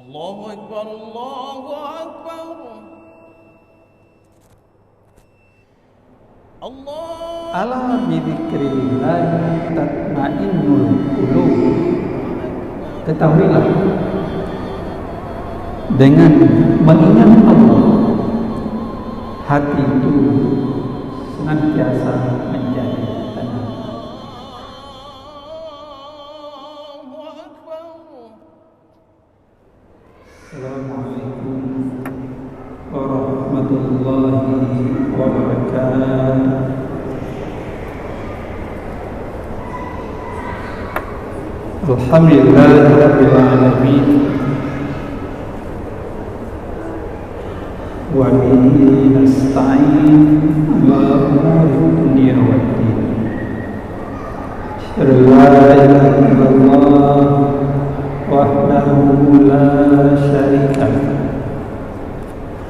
Allahu Akbar, Allahu Akbar. Allah. Ala bidzikrillah tatmainnul qulub. Ketahuilah, dengan mengingat Allah, hati itu senantiasa menjadi tenang. Assalamualaikum warahmatullahi wabarakatuh. Alhamdulillahirabbil alamin. Wa bihi nasta'in ala umuri dunya waddin. Asyhadu an la ilaha illallah wahdahu la syarika lah.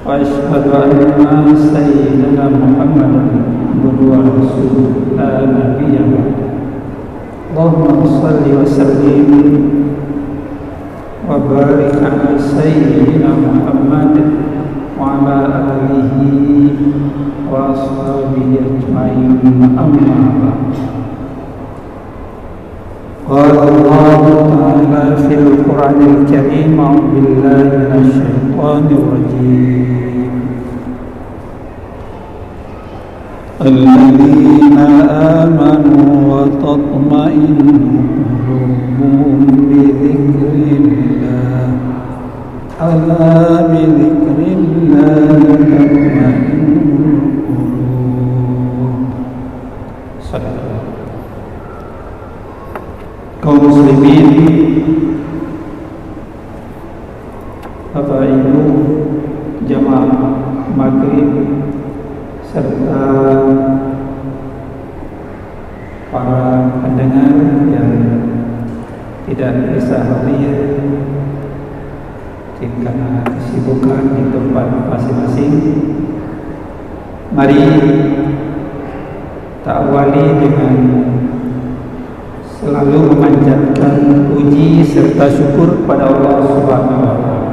Wa asyhadu anna sayyidana Muhammadan abduhu wa rasuluhu la nabiyya ba'dahu. Allahumma shalli wa sallim wa barik ala sayyidina Muhammad wa ala alihi wa ashabihi ajma'in, amma ba'd. Qala Allah ta'ala fil Qur'anil Karim, a'udzu billahi minasy syaithanir rajim. الذين آمنوا وتطمئن قلوبهم بذكر الله ألا بذكر الله تطمئن القلوب. Kaum muslimin, Bapak Ibu jamaah maghrib serta para pendengar yang tidak bisa hadir karena kesibukan di tempat masing-masing, mari kita awali dengan selalu memanjatkan puji serta syukur kepada Allah Subhanahu wa Ta'ala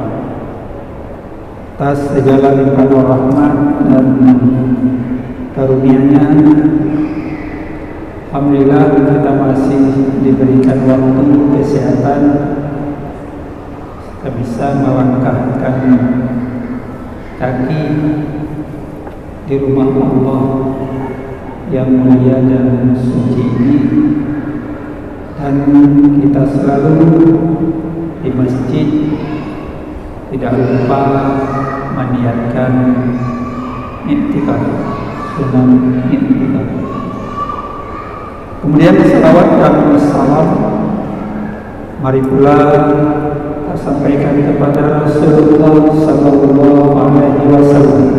atas segala limpahan rahmat dan karunia-Nya. Alhamdulillah kita masih diberikan waktu kesehatan, kita bisa melangkahkan kaki di rumah Allah yang mulia dan suci ini, dan kita selalu di masjid tidak lupa meniatkan iktikaf, sunnah iktikaf. Kemudian salawat dan salam mari pula kita sampaikan kepada Rasulullah sallallahu alaihi wasallam,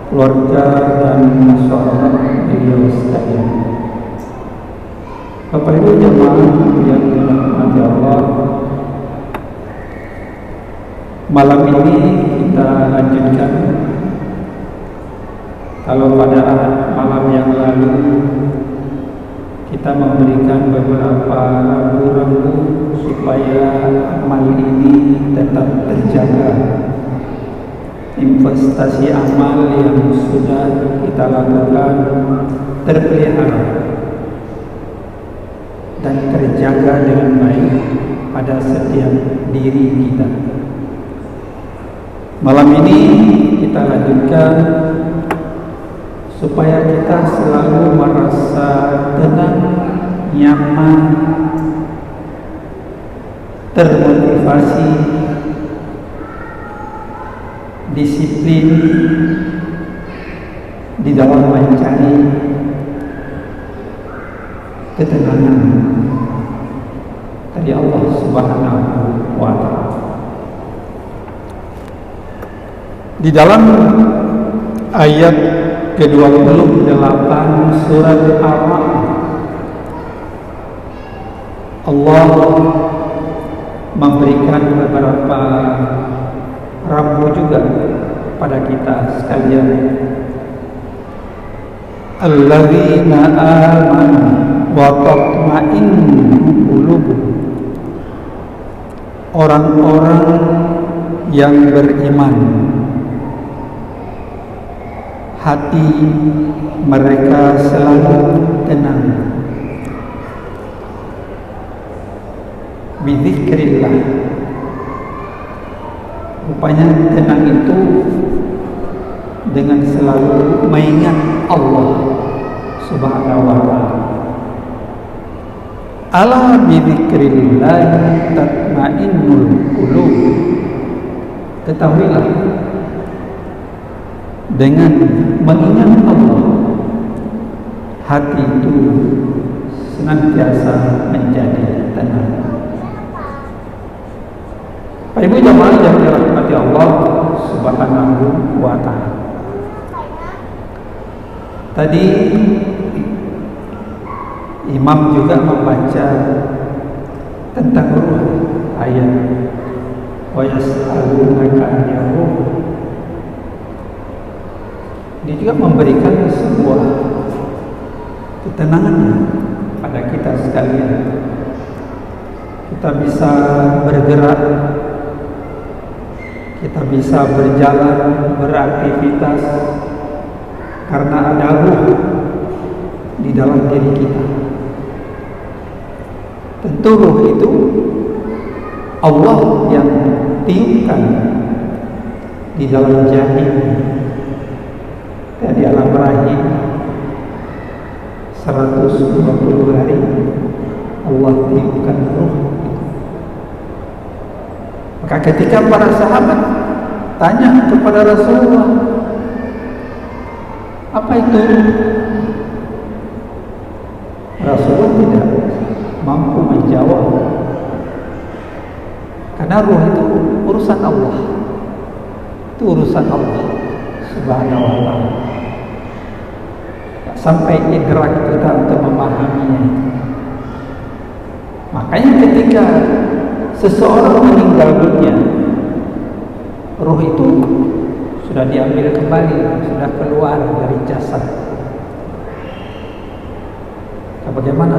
keluarga dan masyarakat beliau sekalian. Bapak Ibu jemaah yang dirahmati Allah, malam ini kita lanjutkan. Kalau pada malam yang lalu kita memberikan beberapa rambu-rambu supaya amal ini tetap terjaga, investasi amal yang sudah kita lakukan terpelihara dan terjaga dengan baik pada setiap diri kita. Malam ini kita lanjutkan supaya kita selalu merasa tenang, nyaman, termotivasi, disiplin di dalam mencari ketenangan dari Allah Subhanahu wa Ta'ala. Di dalam ayat ke-28 surat Al-A'raf, Allah memberikan beberapa rambu juga pada kita sekalian. Alladzina amanu wa tatma'innu qulubuhum orang-orang yang beriman, hati mereka selalu tenang. Bidzikrillah, rupanya tenang itu dengan selalu mengingat Allah Subhanahu wa ta'ala. Ala bidzikrillah tatmainnul qulub. Ketahuilah, dengan mengingat Allah, hati itu senantiasa menjadi tenang. Pak Ibu jamaah yang dirahmati Allah Subhanahu wa ta'ala. Tadi Imam juga membaca tentang ruh, ayat wa yas'alunaka 'anil ruh. Dia juga memberikan sebuah ketenangan pada kita sekalian. Kita bisa bergerak, kita bisa berjalan, beraktivitas karena ada ruh di dalam diri kita. Tentu ruh itu Allah yang tiupkan di dalam janin dan di alam rahim 120 hari Allah tiupkan ruh. Maka ketika para sahabat tanya kepada Rasulullah, apa itu? Rasulullah tidak mampu menjawab, karena ruh itu urusan Allah, itu urusan Allah Subhanahu wa ta'ala. Sampai idrak kita untuk memahaminya. Makanya ketika seseorang meninggal dunia, ruh itu sudah diambil kembali, sudah keluar dari jasad. Bagaimana?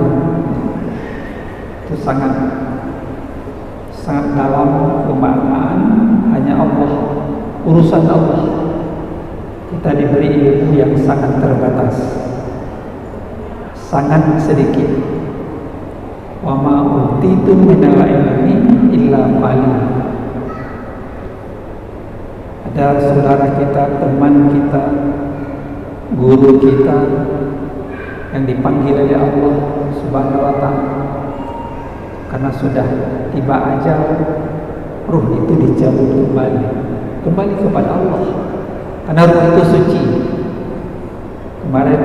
Itu sangat dalam kemaknaan hanya Allah, urusan Allah. Kita diberi ilmu yang sangat terbatas, sangat sedikit. Wa ma utitum minal ilmi illa qalil. Ada saudara kita, teman kita, guru kita yang dipanggil oleh Allah Subhanahu wa ta'ala, karena sudah tiba ajal, ruh itu dicabut kembali kepada Allah, karena ruh itu suci. Kemarin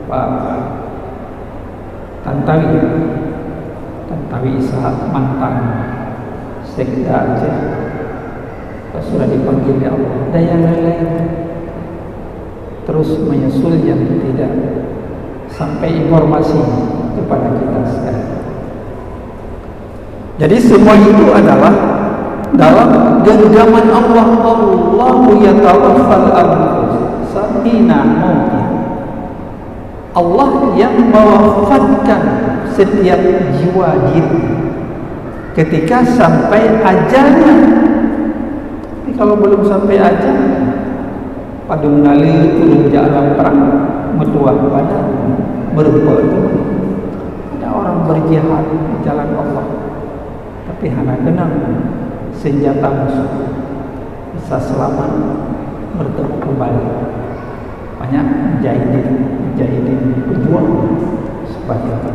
Pak Tantawi Ishak, mantan Sekda Aceh, sudah dipanggil oleh Allah, dan yang lain-lain terus menyusul yang tidak sampai informasi kepada kita sekarang. Jadi semua itu adalah dalam genggaman Allah. Allahu yatawaffal anfus hina mautih. Allah yang mewafatkan setiap jiwa diri ketika sampai ajalnya. Tapi kalau belum sampai ajal, padung nali turun jalan perang metuah pada berbuat. Ada orang berjihad di jalan Allah, tapi hanya kenal senjata musuh, bisa selamat bertemu kembali. Banyak mujahidin berjuang sebagai itu.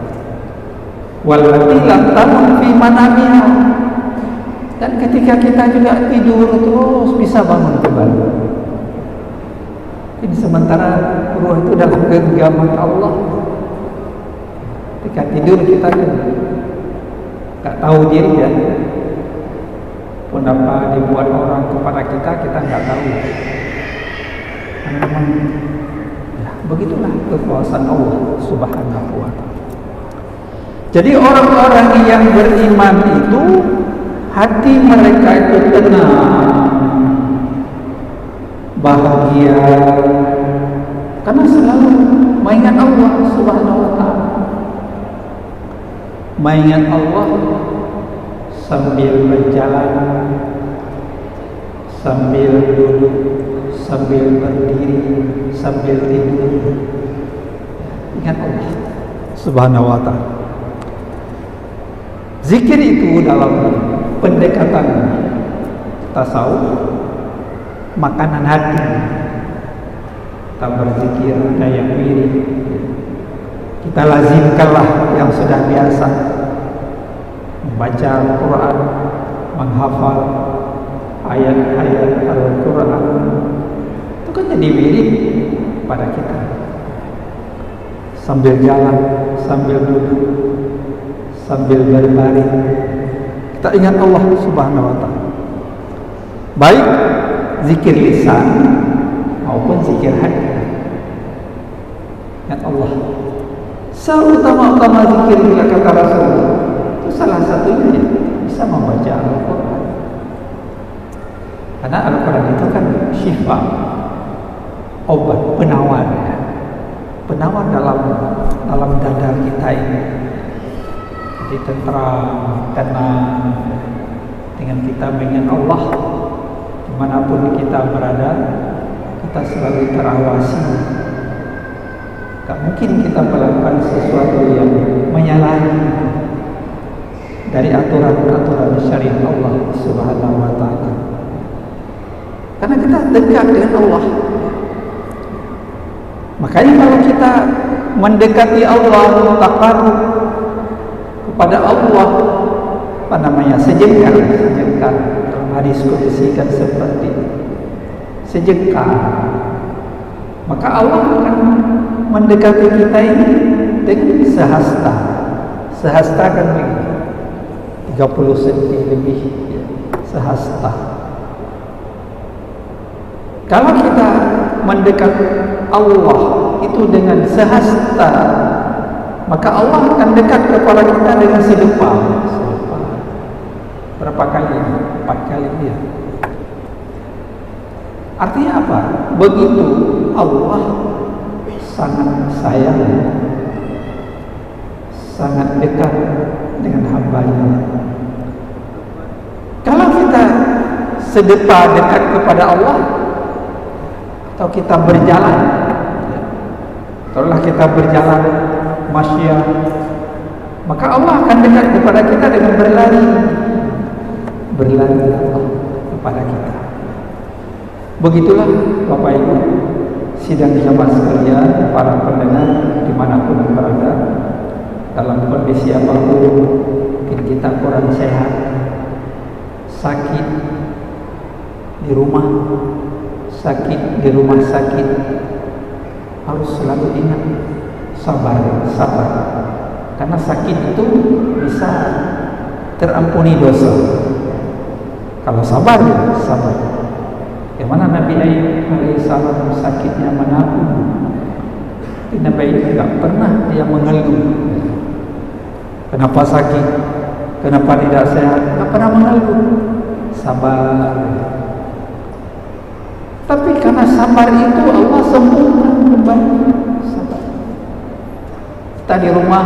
Walati lam tamun fi manamiha. Dan ketika kita juga tidur terus bisa bangun kembali. Ini sementara ruh itu dalam genggaman Allah. Ketika tidur kita kan nggak tahu diri ya. Pun apa dibuat orang kepada kita nggak tahu. Memang ya, begitulah kekuasaan Allah Subhanahu wa ta'ala. Jadi orang-orang yang beriman itu hati mereka itu tenang, bahagia, karena selalu mengingat Allah Subhanahu wa ta'ala. Mengingat Allah sambil berjalan, sambil duduk, sambil berdiri, sambil tidur. Ingat Allah Subhanahu wa ta'ala. Zikir itu dalam pendekatan tasawuf makanan hati. Kita berzikir ada yang mirip, kita lazimkanlah yang sudah biasa membaca Al-Quran, menghafal ayat-ayat Al-Quran. Itu kan jadi mirip pada kita. Sambil jalan, sambil duduk, sambil berbaring, kita ingat Allah Subhanahu wa ta'ala. Baik zikir lisan maupun zikir hati. Ingat Allah. Seutama-utama zikir bila kata Rasulullah, itu salah satunya bisa membaca Al-Quran. Karena Al-Quran itu kan syifa, obat, penawar, penawar dalam dada kita ini. Jadi tentram, tenang dengan kita mengingat Allah. Dimanapun kita berada, kita selalu terawasi. Tak mungkin kita melakukan sesuatu yang menyalahi dari aturan-aturan syariat Allah Subhanahu wa ta'ala. Karena kita dekat dengan Allah. Makanya kalau kita mendekati Allah, taqarrub kepada Allah, apa namanya, sejengkal. Dalam hadis qudsi kan seperti sejengkal. Maka Allah akan mendekati kita ini dengan sehasta. Sehasta kan begini, 30 cm lebih, sehasta. Kalau kita mendekat Allah itu dengan sehasta, maka Allah akan dekat kepada kita dengan sedepa. Berapa kali? 4 kali dia. Artinya apa? Begitu Allah sangat sayang, sangat dekat dengan hambanya. Kalau kita sedepa dekat kepada Allah, atau kita berjalan, setelah kita berjalan masyia, maka Allah akan dekat kepada kita dengan berlari Allah kepada kita. Begitulah Bapak Ibu sidang jamaah sekalian, para pendengar dimanapun berada, dalam kondisi apapun, mungkin kita kurang sehat, sakit di rumah, sakit di rumah sakit, harus selalu ingat sabar. Karena sakit itu bisa terampuni dosa kalau sabar. Yang mana Nabi Ayub alaihissalam sakitnya menanggung, Nabi Ayub tidak pernah dia mengeluh. Kenapa sakit? Kenapa tidak sehat? Tidak pernah mengeluh. Sabar. Tapi karena sabar itu Allah sembuhkan kembali. Sabar. Kita di rumah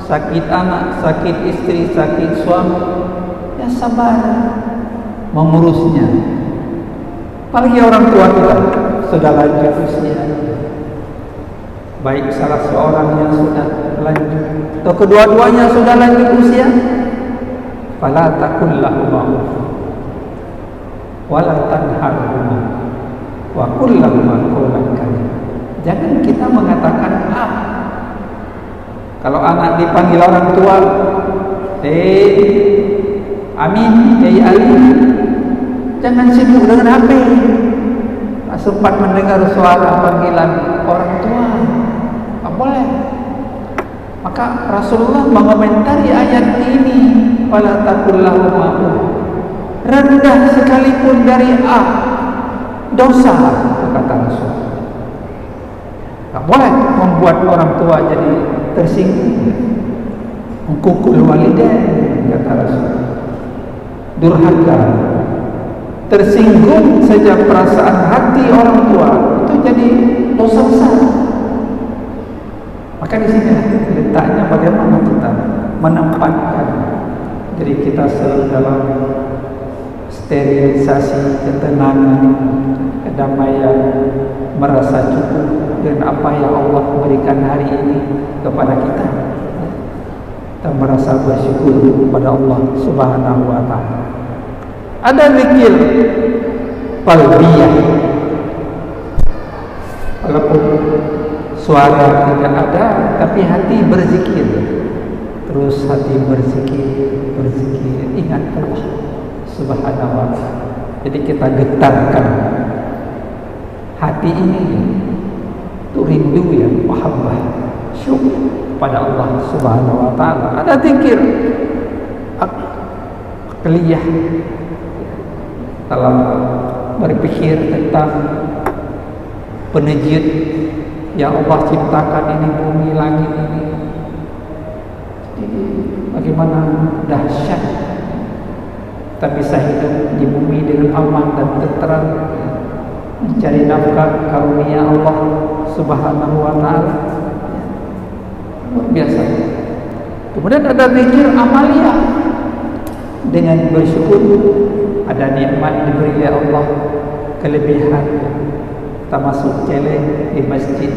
sakit anak, sakit istri, sakit suami, ya sabar mengurusnya. Apalagi orang tua kita sudah lanjut usia, baik salah seorang yang sudah lanjut atau kedua-duanya sudah lanjut usia, fala taqul lahum wala tanharhum wa qul lahum qawlan karima. Jangan kita mengatakan kalau anak dipanggil orang tua, Amin, Ali, jangan sibuk dengan HP. Tak sempat mendengar suara panggilan orang tua. Tak boleh. Maka Rasulullah mengomentari ayat ini, wala taqul lahum, rendah sekalipun dari dosa, kata Rasul. Tak boleh membuat orang tua jadi tersinggung. Hukukul walidain, kata Rasul. Durhaka, tersinggung saja perasaan hati orang tua, itu jadi dosa besar. Maka di sini letaknya bagaimana kita menempatkan Jadi kita selalu dalam sterilisasi, ketenangan, kedamaian, merasa cukup dengan apa yang Allah berikan hari ini kepada kita. Kita merasa bersyukur kepada Allah Subhanahu wa ta'ala. Ada zikir qalbiyah, walaupun suara tidak ada, tapi hati berzikir. Terus hati berzikir, ingat Allah Subhanahu wa ta'ala. Jadi kita getarkan hati ini untuk rindu ya, mahabbah, syukur pada Allah Subhanahu wa ta'ala. Ada zikir akliyah, dalam berpikir tentang penajid yang Allah ciptakan ini, bumi, langit ini. Jadi bagaimana dahsyat kita bisa hidup di bumi dengan aman dan tenteram, mencari nafkah karunia Allah Subhanahu wa ta'ala. Luar biasa. Kemudian ada zikir amaliyah, dengan bersyukur ada nikmat diberi oleh Allah, kelebihan kita masuk celeng di masjid,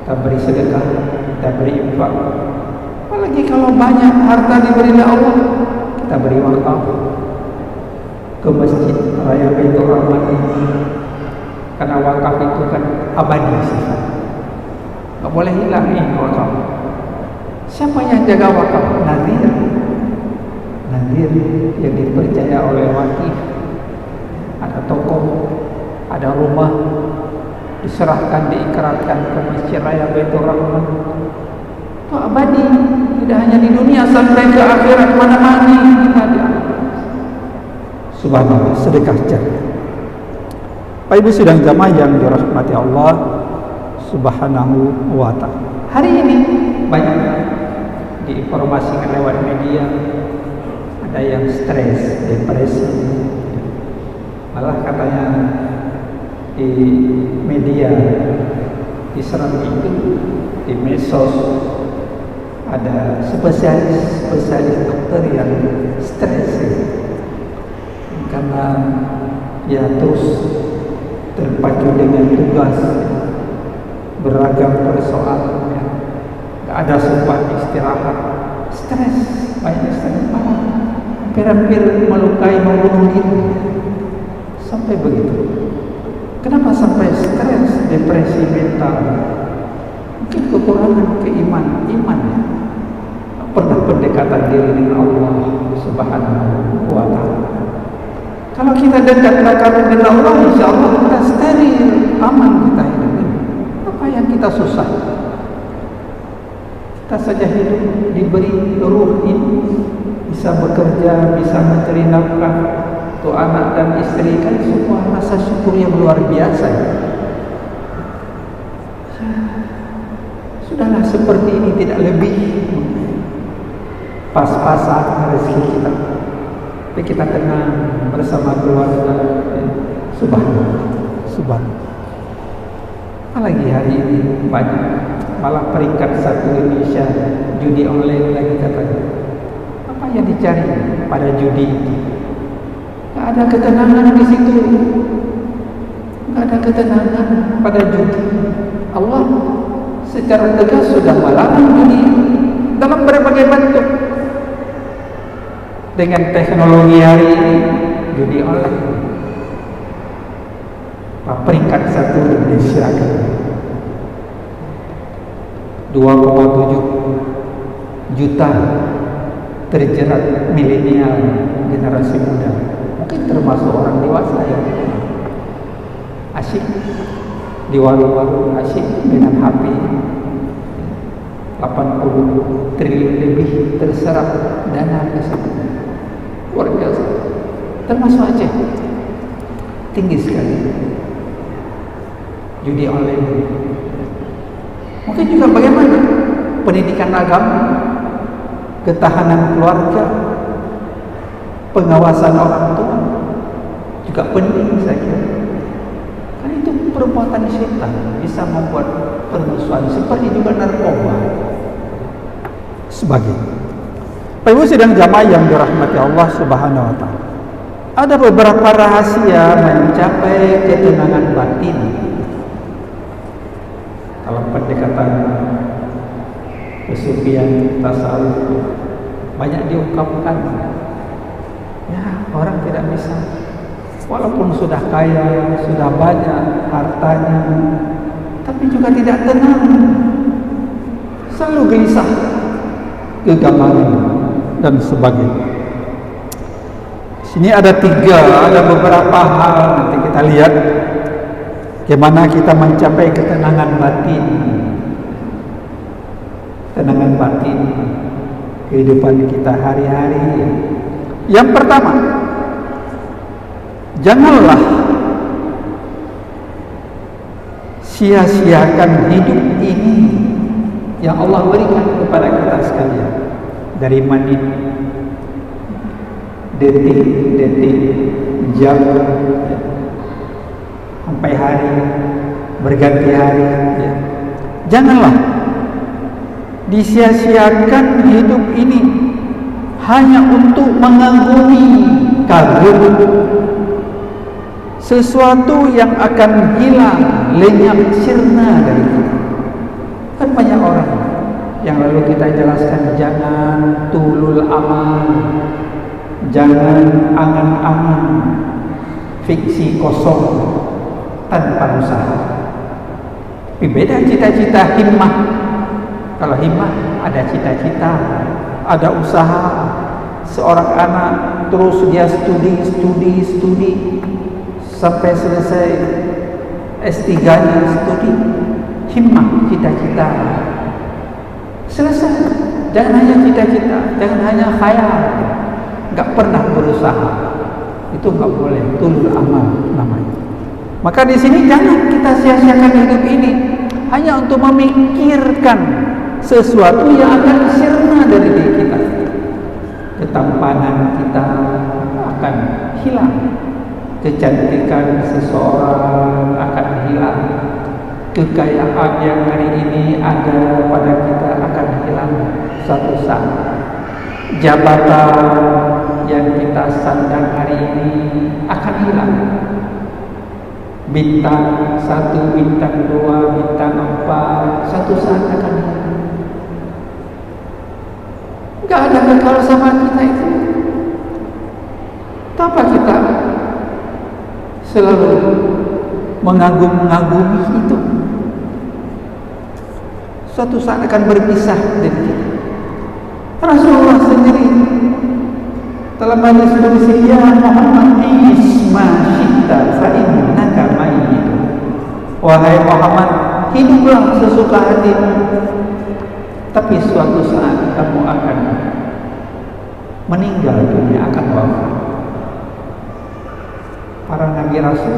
kita beri sedekah, kita beri infak. Apalagi kalau banyak harta diberi oleh Allah, kita beri wakaf ke masjid raya Baitur Rahman ini, karena wakaf itu kan abadi sifat, nggak boleh hilang ini wakaf. Siapa yang jaga wakaf? Nadir yang dipercaya oleh wakif. Ada toko, ada rumah, diserahkan, diikrarkan ke masjid raya Baitur Rahman. Itu abadi, tidak hanya di dunia, sampai ke akhirat mana-mana kita diambil. Subhanallah, sedekah jariah. Bapak Ibu sidang jamaah yang dirahmati Allah Subhanahu wa ta'ala. Hari ini banyak diinformasikan lewat media, ada yang stres, depresi. Malah katanya di media, di Serambi itu, di medsos, ada spesialis dokter yang stres karena ya terus terpacu dengan tugas, beragam persoalan, gak ada sempat istirahat, stres, banyak stres, hampir-hampir melukai, membunuh diri. Sampai begitu. Kenapa sampai stres, depresi mental? Mungkin kekurangan iman ya. Pernah pendekatan diri dengan Allah Subhanahu wa ta'ala. Kalau kita dekat dengan Allah, insya Allah kita steril, aman kita hidup ini. Apa yang kita susah? Kita saja hidup diberi ruh ini, bisa bekerja, bisa mencari nafkah untuk anak dan istri, kan semua rasa syukur yang luar biasa. Sudahlah, seperti ini tidak lebih, pas-pasan rezeki kita, tapi kita tenang bersama keluarga. Subhanallah. Apalagi hari ini banyak, malah peringkat 1 Indonesia judi online lagi katanya. Apa yang dicari pada judi itu? Gak ada ketenangan di situ. Gak ada ketenangan pada judi. Allah secara tegas sudah melarang judi dalam berbagai bentuk. Dengan teknologi hari ini, judi online, peringkat 1 Indonesia, 2,7 juta terjerat milenial, generasi muda, mungkin termasuk orang dewasa yang asyik di warung-warung, asyik dengan HP. 80 triliun lebih terserap dana ke situ. Luar biasa. Termasuk Aceh, tinggi sekali judi online. Mungkin juga bagaimana pendidikan agama, ketahanan keluarga, pengawasan orang tua juga penting saya kira. Karena itu perbuatan syaitan bisa membuat permusuhan, seperti juga narkoba sebagainya. Bapak Ibu sidang jamaah yang dirahmati Allah Subhanahu wa taala. Ada beberapa rahasia mencapai ketenangan batin. Dalam pendekatan kesufian tasawuf banyak diungkapkan. Ya, orang tidak bisa, walaupun sudah kaya, sudah banyak hartanya, tapi juga tidak tenang, selalu gelisah, gegamaran dan sebagainya. Sini ada beberapa hal, nanti kita lihat bagaimana kita mencapai ketenangan batin. Ketenangan batin kehidupan kita hari-hari. Yang pertama, janganlah sia-siakan hidup ini yang Allah berikan kepada kita sekalian. Dari menit, detik, jam, sampai hari, berganti hari, ya. Janganlah disia-siakan hidup ini hanya untuk mengagumi kagum sesuatu yang akan hilang, lenyap, sirna dari kita. Kan banyak orang yang lalu kita jelaskan, jangan tulul amal, jangan angan-angan, fiksi kosong tanpa usaha. Tapi beda cita-cita, himmah. Kalau himmah ada cita-cita, ada usaha. Seorang anak terus dia studi sampai selesai S3-nya studi. Himmah, cita-cita. Selesai. Jangan hanya cita-cita, jangan hanya khayal, enggak pernah berusaha. Itu enggak boleh, tulul amal namanya. Maka di sini jangan kita sia-siakan hidup ini hanya untuk memikirkan sesuatu yang akan sirna dari diri kita. Ketampanan kita akan hilang, kecantikan seseorang akan hilang, kekayaan yang hari ini ada pada kita akan hilang suatu saat. Jabatan yang kita sandang hari ini akan hilang. Bintang 1, bintang 2, bintang 4 suatu saat akan hilang. Enggak ada kekal sama kita itu. Tanpa kita selalu mengagumi itu, suatu saat akan berpisah dari kita. Rasulullah sendiri dalam hadis qudsi, ya Muhammad isma syi'ta fa innaka mayyit. Wahai Muhammad, hiduplah sesuka hatimu, tapi suatu saat kamu akan meninggal dunia, akan wafat. Para nabi rasul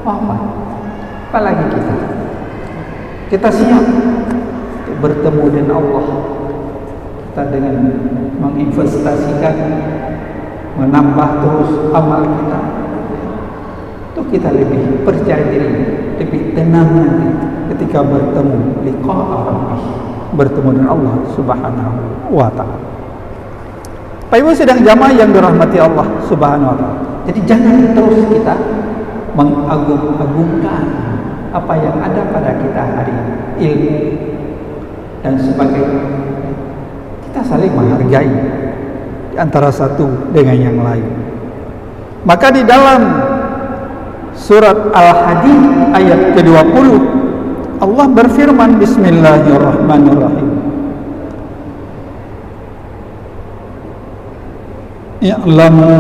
wafat, apalagi kita siap untuk bertemu dengan Allah. Kita dengan menginvestasikan, menambah terus amal kita, itu kita lebih percaya diri, lebih tenang nanti ketika bertemu liqa rabbih, bertemu dengan Allah Subhanahu wa taala. Bapak Ibu sidang jamaah yang dirahmati Allah Subhanahu wa taala. Jadi jangan terus kita mengagung-agungkan apa yang ada pada kita hari ini, ilmu dan sebagainya. Kita saling menghargai antara satu dengan yang lain. Maka di dalam surat Al-Hadid ayat ke-20 Allah berfirman, bismillahirrahmanirrahim, i'lamu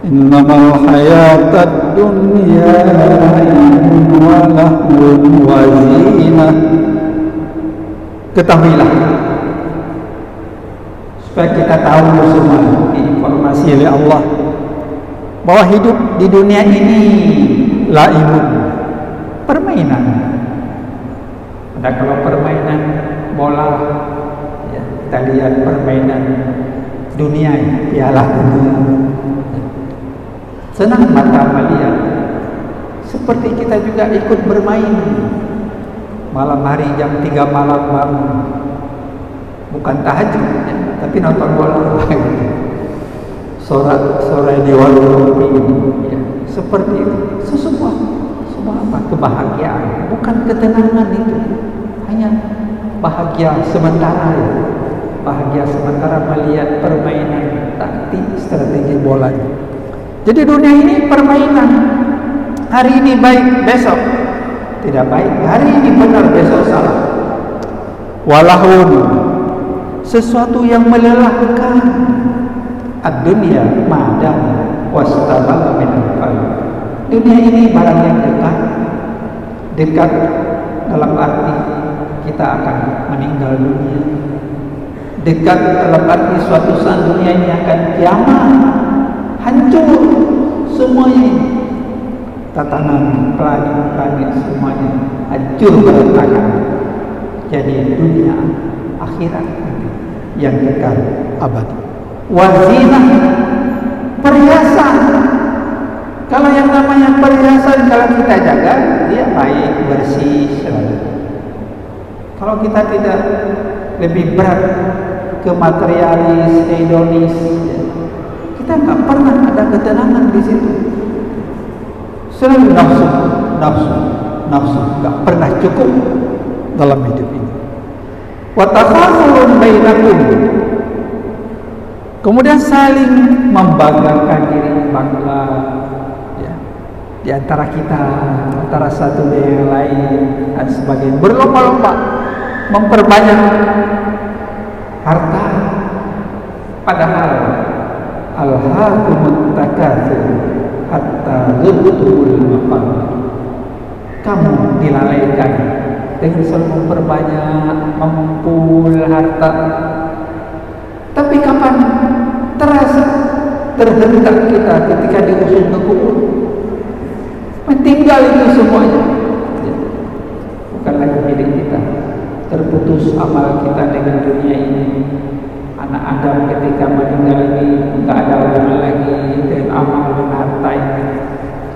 innamal hayatad dunya la'ibun wa lahwun wa zinah. Ketahuilah, supaya kita tahu semua informasi oleh Allah, bahwa hidup di dunia ini laibun, permainan. Ada kalau permainan bola, ya, kita lihat permainan dunia, piala dunia, senang mata melihat. Seperti kita juga ikut bermain. Malam hari jam 3 malam bangun, bukan tahajud ya, tapi nonton bola sore di warung kopi ya, seperti itu. Sebuah apa? Kebahagiaan, bukan ketenangan itu. Hanya bahagia sementara ya. Bahagia sementara melihat permainan taktik strategi bola. Jadi dunia ini permainan. Hari ini baik, besok tidak baik. Hari ini benar, besok salah. Walahun, sesuatu yang melelahkan. Ad-dunya madan wastabala min al-qalb. Dunia ini barang yang dekat dalam arti kita akan meninggal dunia. Dekat dalam arti suatu saat dunia ini akan kiamat, hancur semuanya. Tatanan planet semuanya hancur berantakan. Jadi dunia akhirat yang kekal abadi. Wazinah, perhiasan. Kalau yang namanya perhiasan, kalau kita jaga, dia baik, bersih selalu. Kalau kita tidak lebih berat ke materialis, hedonis, kita nggak pernah ada ketenangan di situ. Selalu nafsu, nggak pernah cukup dalam hidup ini. Wa takhasurun bainakum, kemudian saling membanggakan diri, bangga ya, di antara kita, antara satu dengan yang lain dan sebagainya. Berlomba-lomba memperbanyak harta, padahal alhaakumut takatsur hatta zurtumul maqabir. Kamu dilalaikan dengan selalu memperbanyak, mengumpul harta. Tapi kapan terasa terhentak kita ketika di ujung kubur? Meninggal itu semuanya, bukan lagi milik kita. Terputus amal kita dengan dunia ini. Anak Adam ketika meninggal ini tidak ada hubungan lagi dengan amal dan harta ini,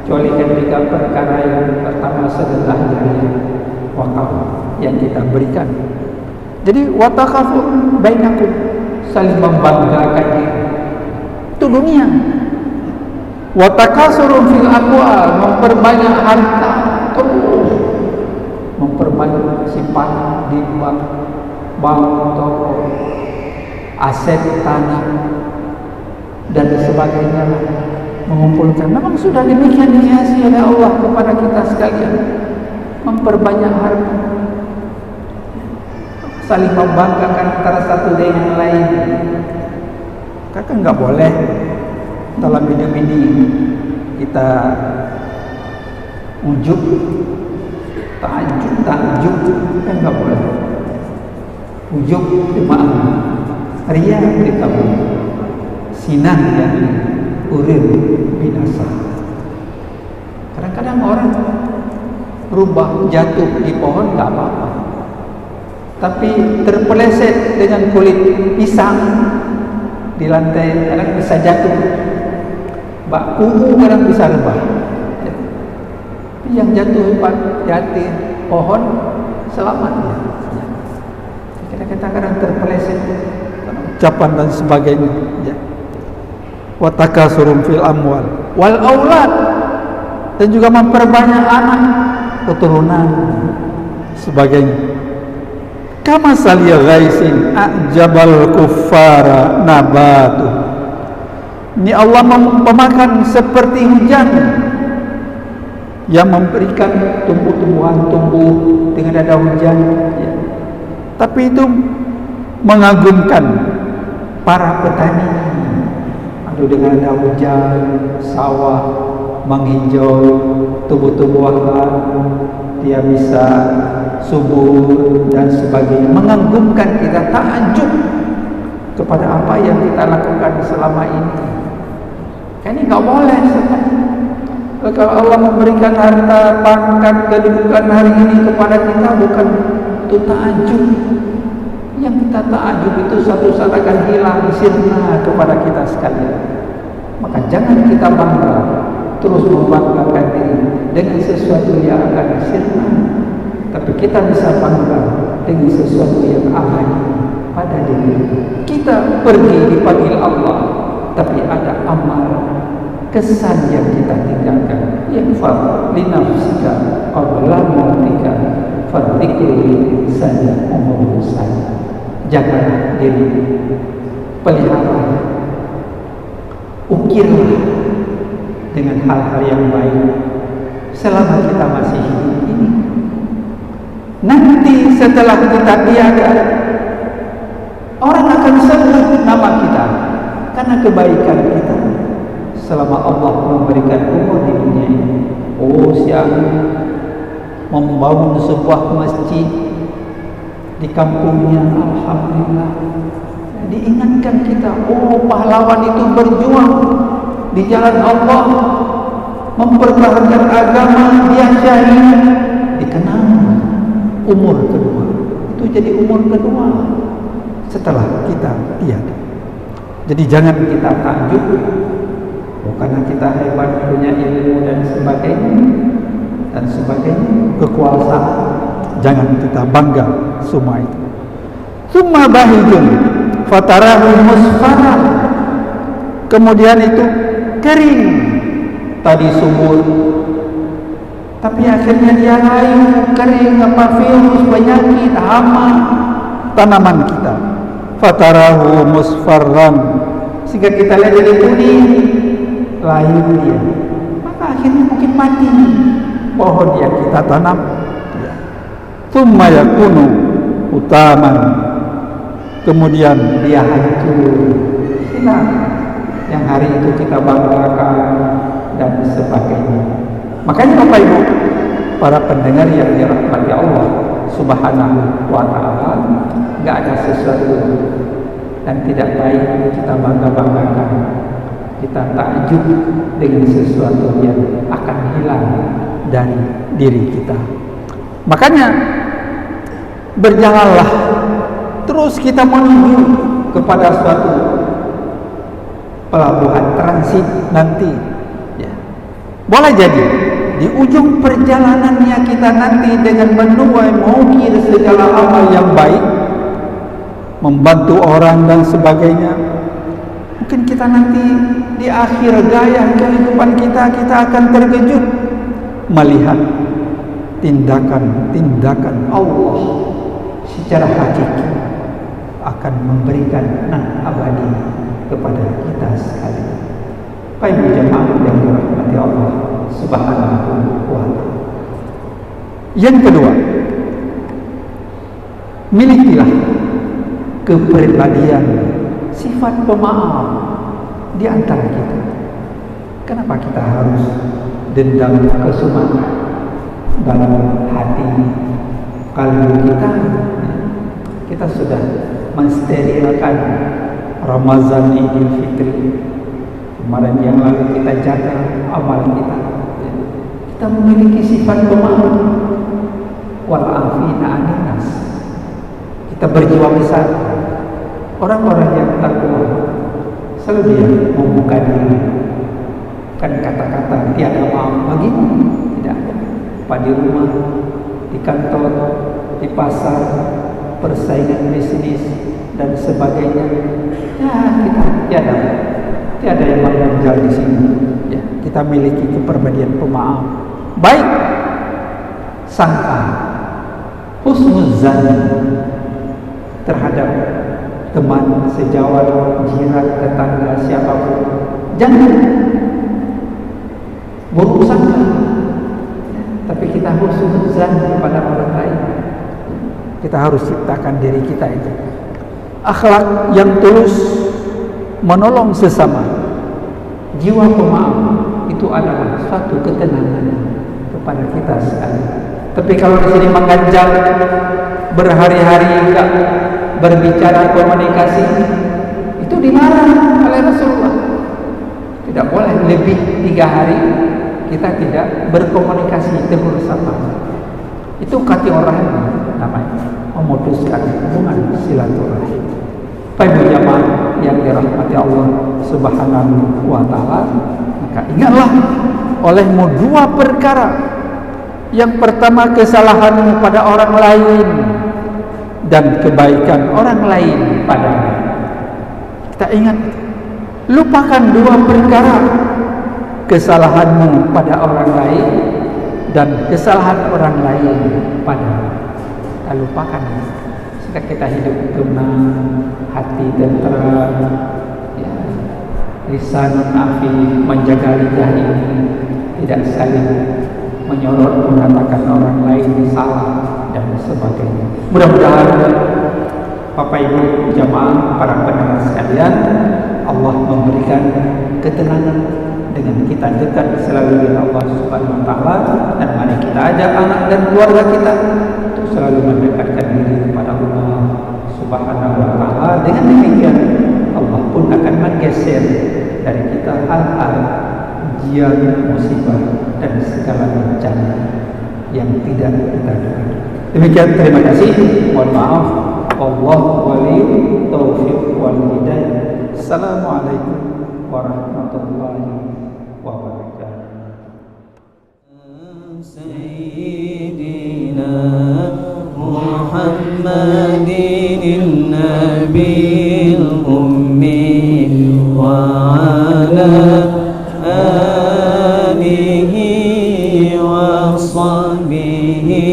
kecuali ketika perkara yang pertama sedekah jariyah, wakaf yang kita berikan. Jadi watakafur bainakum, saling membanggakan diri, itu dunia. Watakasurun fil amwal, memperbanyak harta, terus memperbanyak simpan di bank, toko, aset tanah dan sebagainya, mengumpulkan. Memang sudah demikian dikasih oleh Allah kepada kita sekalian, memperbanyak harta, saling membanggakan antara satu dengan yang lain. Kakak nggak boleh dalam hidup ini kita ujub, takjub, kan nggak boleh. Ujub jemaah, ria kita sinan yang urin binasa. Kadang-kadang orang berubah, jatuh di pohon nggak apa-apa, tapi terpeleset dengan kulit pisang di lantai, kadang bisa jatuh. Bak kuku kadang bisa rebah. Yang jatuh di pohon selamat. Kita kadang terpeleset ucapan dan sebagainya. Wa takasurum fil amwal wal aulad, dan juga memperbanyak anak, keturunan, sebagainya. Kama saliya ghaisin ajabal kuffara nabatu. Ini Allah memakan seperti hujan yang memberikan tumbuh-tumbuhan tumbuh dengan ada hujan ya. Tapi itu mengagumkan para petani. Aduh, dengan ada hujan, sawah menghijau, tumbuh-tumbuhan dia bisa subur dan sebagainya, mengagumkan kita, takjub kepada apa yang kita lakukan selama ini. Ini nggak boleh. Kalau Allah memberikan harta, pangkat, kedudukan hari ini kepada kita, bukan untuk takjub. Yang kita takjub itu suatu saat akan hilang, sirna kepada kita sekalian. Maka jangan kita bangga, terus membanggakan diri dengan sesuatu yang akan sirna. Tapi kita bisa bangga dengan sesuatu yang abadi, pada diri kita. Pergi dipanggil Allah, tapi ada amal kesan yang kita tinggalkan. Yakfar linafsika qabla mautika fadzikru sana umur sana. Jaga diri, pelihara, ukirlah dengan hal-hal yang baik selama kita masih hidup ini. Nanti setelah kita tiada, orang akan sebut nama kita karena kebaikan kita selama Allah memberikan umur di dunia ini. Oh, siapa membangun sebuah masjid di kampungnya, alhamdulillah, diingatkan kita. Oh, pahlawan itu berjuang di jalan Allah, mempertahankan agama, dia syahid, dikenal umur kedua. Itu jadi umur kedua setelah kita tiada. Jadi jangan kita takjub karena kita hebat, punya ilmu dan sebagainya, kekuasaan. Jangan kita bangga semua itu. Summa bahijun fatarahu musfara. Kemudian itu kering, tadi subur, tapi akhirnya dia layu, kering, apa virus, penyakit, hama tanaman kita. Fatarahu musfarran, sehingga kita lihat jadi kuning, layu dia, maka akhirnya mungkin mati pohon yang kita tanam. Tsumma yakunu utaman, kemudian dia hancur, hilang yang hari itu kita banggakan dan sebagainya. Makanya Bapak Ibu, para pendengar yang dirahmati Allah Subhanahu wa ta'ala, enggak ada sesuatu dan tidak baik kita bangga-banggakan, kita takjub dengan sesuatu yang akan hilang dari diri kita. Makanya berjalanlah terus kita menuju kepada suatu pelabuhan transit nanti, ya. Boleh jadi di ujung perjalanannya kita nanti dengan menuai mengukir segala amal yang baik, membantu orang dan sebagainya. Mungkin kita nanti di akhir gaya kehidupan kita akan terkejut melihat tindakan Allah secara hakiki akan memberikan abadi kepada kita sekalian. Baik jemaah yang dirahmati Allah Subhanahu wa ta'ala. Yang kedua, milikilah kepribadian sifat pemaaf di antara kita. Kenapa kita harus dendam kesumat dalam hati kalbu kita? Kita sudah mensterilkan Ramazan Idul Fitri kemarin yang lalu, kita jaga amal kita. Kita memiliki sifat pemaaf, wal'afina aninas. Kita berjiwa besar. Orang-orang yang takwa selalu dia membuka diri, kan kata-kata tiada maaf bagimu tidak ada. Pak di rumah, di kantor, di pasar, persaingan bisnis dan sebagainya, ya kita tiada yang mengganjal di sini. Ya, kita miliki kepribadian pemaaf, baik sangka, husnuzan terhadap teman sejawat, jiran, tetangga, siapapun. Jangan buruk sangka, tapi kita husnuzan kepada orang lain. Kita harus ciptakan diri kita itu akhlak yang tulus, menolong sesama. Jiwa pemaaf itu adalah suatu ketenangan kepada kita sekali. Tapi kalau di sini mengganjal, berhari-hari enggak berbicara, komunikasi, itu dilarang oleh Rasulullah. Tidak boleh lebih 3 hari kita tidak berkomunikasi, tegur sapa. Itu kati orang namanya, memutuskan hubungan silaturahim. Baik jemaah yang dirahmati Allah Subhanahu wa ta'ala, maka ingatlah olehmu 2 perkara. Yang pertama, kesalahanmu pada orang lain dan kebaikan orang lain padanya. Kita ingat, lupakan dua perkara, kesalahanmu pada orang lain dan kesalahan orang lain padamu. Kita lupakan, sehingga kita hidup tenang, hati tenteram, ya. Lisanun afif, menjaga lidah ini tidak saling menyorot, mengatakan orang lain salah dan sebagainya. Mudah-mudahan Bapak Ibu jamaah, para pendengar sekalian, Allah memberikan ketenangan dengan kita dekat selalu dengan Allah Subhanahu wa taala, dan mari kita ajak anak dan keluarga kita untuk selalu mendekatkan diri kepada Allah Subhanahu wa taala. Dengan demikian Allah pun akan menggeser dari kita hal-hal ujian, musibah dan segala bencana yang tidak kita duga. Demikian, terima kasih. Mohon maaf. Allah wali taufiq wal hidayah. Assalamualaikum warahmatullahi wabarakatuh. Sayyidina Muhammadin Nabil Ummi wa ala alihi wa sahbihi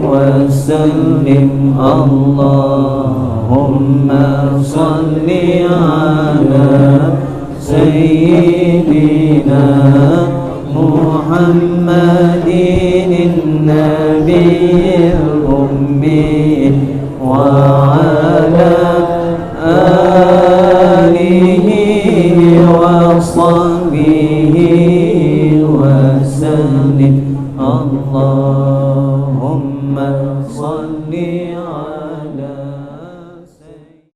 wa sallim. Allahumma salli ala Sayyidina Muhammadin Nabil Ummi wa ala